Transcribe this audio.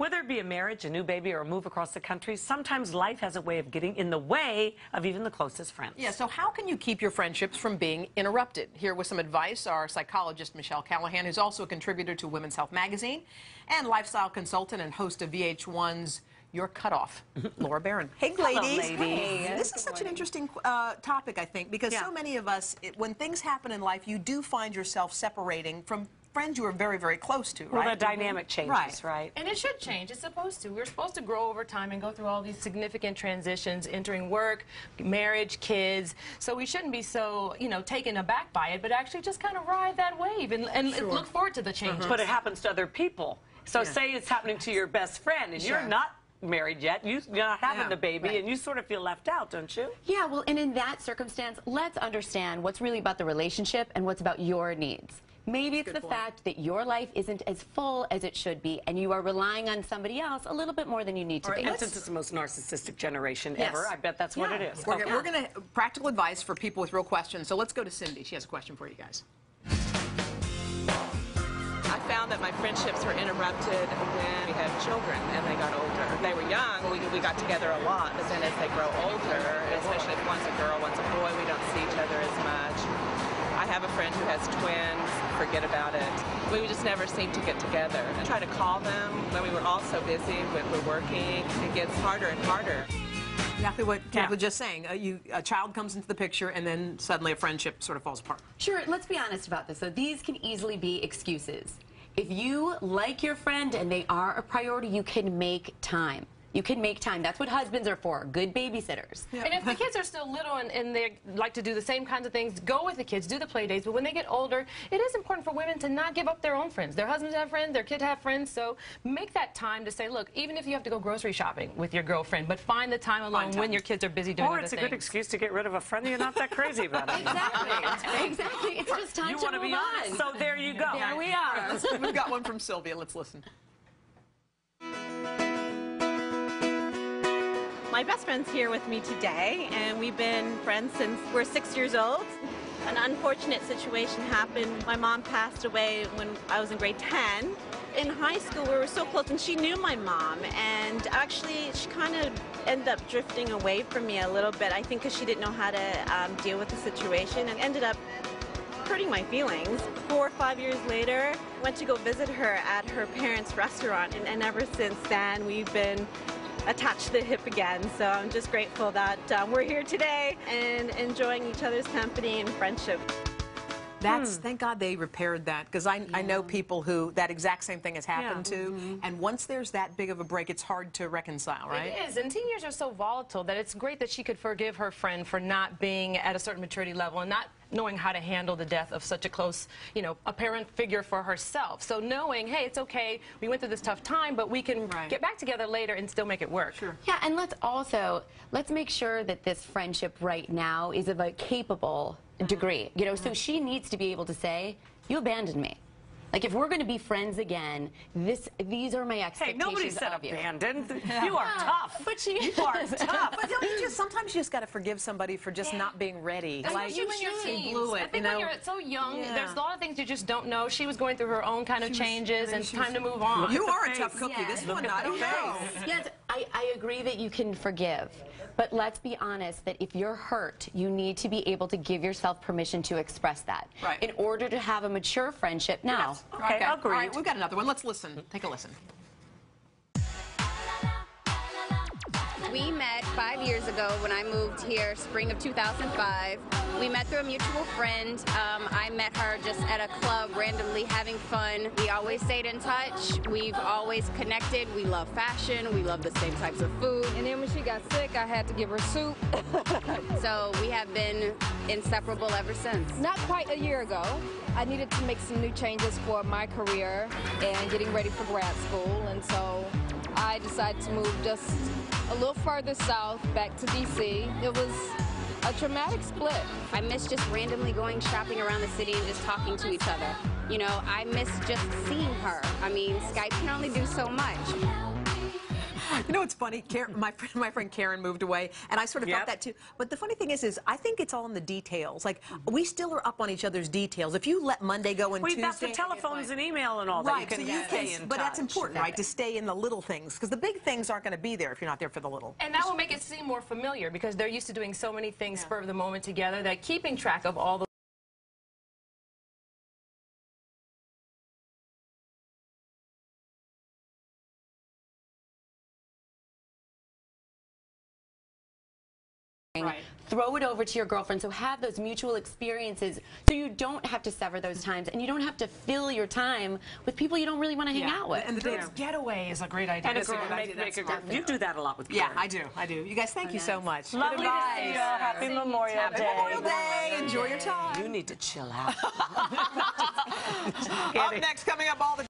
Whether it be a marriage, a new baby, or a move across the country, sometimes life has a way of getting in the way of even the closest friends. Yeah, so how can you keep your friendships from being interrupted? Here with some advice, our psychologist, Michelle Callahan, who's also a contributor to Women's Health magazine and lifestyle consultant and host of VH1's Your Cutoff, Laura Barron. Hey, ladies. Hello, ladies. Hey. This is such an interesting topic, I think, because so many of us, when things happen in life, you do find yourself separating from friends you are very, very close to, right? Well, the dynamic changes, right? And it should change. It's supposed to. We're supposed to grow over time and go through all these significant transitions, entering work, marriage, kids. So we shouldn't be so, taken aback by it, but actually just kind of ride that wave and look forward to the changes. But it happens to other people. So say it's happening to your best friend, and you're not married yet, you're not having the baby, and you sort of feel left out, don't you? Yeah, well, and in that circumstance, let's understand what's really about the relationship and what's about your needs. Maybe it's the fact that your life isn't as full as it should be, and you are relying on somebody else a little bit more than you need to be. And since it's the most narcissistic generation ever, I bet that's what it is. We're going to practical advice for people with real questions. So let's go to Cindy. She has a question for you guys. I found that my friendships were interrupted when we had children and they got older. They were young, we got together a lot, but then as they grow older, especially if one's a girl, one's a boy, we don't see each other as much. I have a friend who has twins, forget about it. We just never seem to get together. I try to call them when we were all so busy, we're working, it gets harder and harder. Exactly what Kat was just saying. A child comes into the picture, and then suddenly a friendship sort of falls apart. Sure, let's be honest about this. So these can easily be excuses. If you like your friend and they are a priority, you can make time. You can make time. That's what husbands are for, good babysitters. And if the kids are still little and they like to do the same kinds of things, go with the kids, do the play dates. But when they get older, it is important for women to not give up their own friends. Their husbands have friends, their kids have friends, so make that time to say, look, even if you have to go grocery shopping with your girlfriend, but find the time alone when your kids are busy doing other things. Or it's a good excuse to get rid of a friend that you're not that crazy about. Exactly. Exactly. It's just time to move on. So there you go. There we are. We've got one from Sylvia. Let's listen. My best friend's here with me today, and we've been friends since we're 6 years old. An unfortunate situation happened. My mom passed away when I was in grade 10. In high school, we were so close, and she knew my mom, and actually she kind of ended up drifting away from me a little bit, I think because she didn't know how to deal with the situation, and ended up hurting my feelings. 4 or 5 years later, went to go visit her at her parents' restaurant, and ever since then we've been attached to the hip again. So I'm just grateful that we're here today and enjoying each other's company and friendship. Thank God they repaired that, because I know people who that exact same thing has happened to, and once there's that big of a break, it's hard to reconcile, right? It is, and teen years are so volatile that it's great that she could forgive her friend for not being at a certain maturity level and not knowing how to handle the death of such a close, a parent figure for herself. So knowing, hey, it's okay, we went through this tough time, but we can get back together later and still make it work. Sure. Yeah, and let's make sure that this friendship right now is of a capable degree. So she needs to be able to say, you abandoned me. Like, if we're going to be friends again, these are my expectations. Hey, nobody said of you. abandoned. You are tough. But you are tough. But sometimes you just got to forgive somebody for just not being ready. Like you and your teens. Blew it. I think when you're so young, there's a lot of things you just don't know. She was going through her own kind of changes, and it's time to move on. You are a tough cookie. This one, I don't know. Yes, I agree that you can forgive. But let's be honest that if you're hurt, you need to be able to give yourself permission to express that. Right. In order to have a mature friendship now. Okay, agreed. All right, we've got another one. Let's listen. Take a listen. We met 5 years ago when I moved here, spring of 2005. We met through a mutual friend. I met her just at a club, randomly having fun. We always stayed in touch. We've always connected. We love fashion. We love the same types of food. And then when she got sick, I had to give her soup. So we have been inseparable ever since. Not quite a year ago, I needed to make some new changes for my career and getting ready for grad school. And so I decided to move just a little further south, back to D.C. It was a traumatic split. I miss just randomly going shopping around the city and just talking to each other. I miss just seeing her. I mean, Skype can only do so much. You know, it's funny. My friend Karen moved away, and I sort of thought that too. But the funny thing is I think it's all in the details. Like, we still are up on each other's details. If you let Monday go and Tuesday, that's the telephones and email and all that. Right, so you can, but that's important, right? To stay in the little things, because the big things aren't going to be there if you're not there for the little. And that will make it seem more familiar because they're used to doing so many things spur of the moment together that keeping track of all the throw it over to your girlfriend. So have those mutual experiences so you don't have to sever those times and you don't have to fill your time with people you don't really want to hang out with. And the girls' getaway is a great idea. And a girl, make a girl. You do that a lot with Karen. Yeah, I do. You guys, thank you so much. Lovely to see you. Happy Memorial Day. Memorial Day. Enjoy your time. You need to chill out. Up next, coming up all the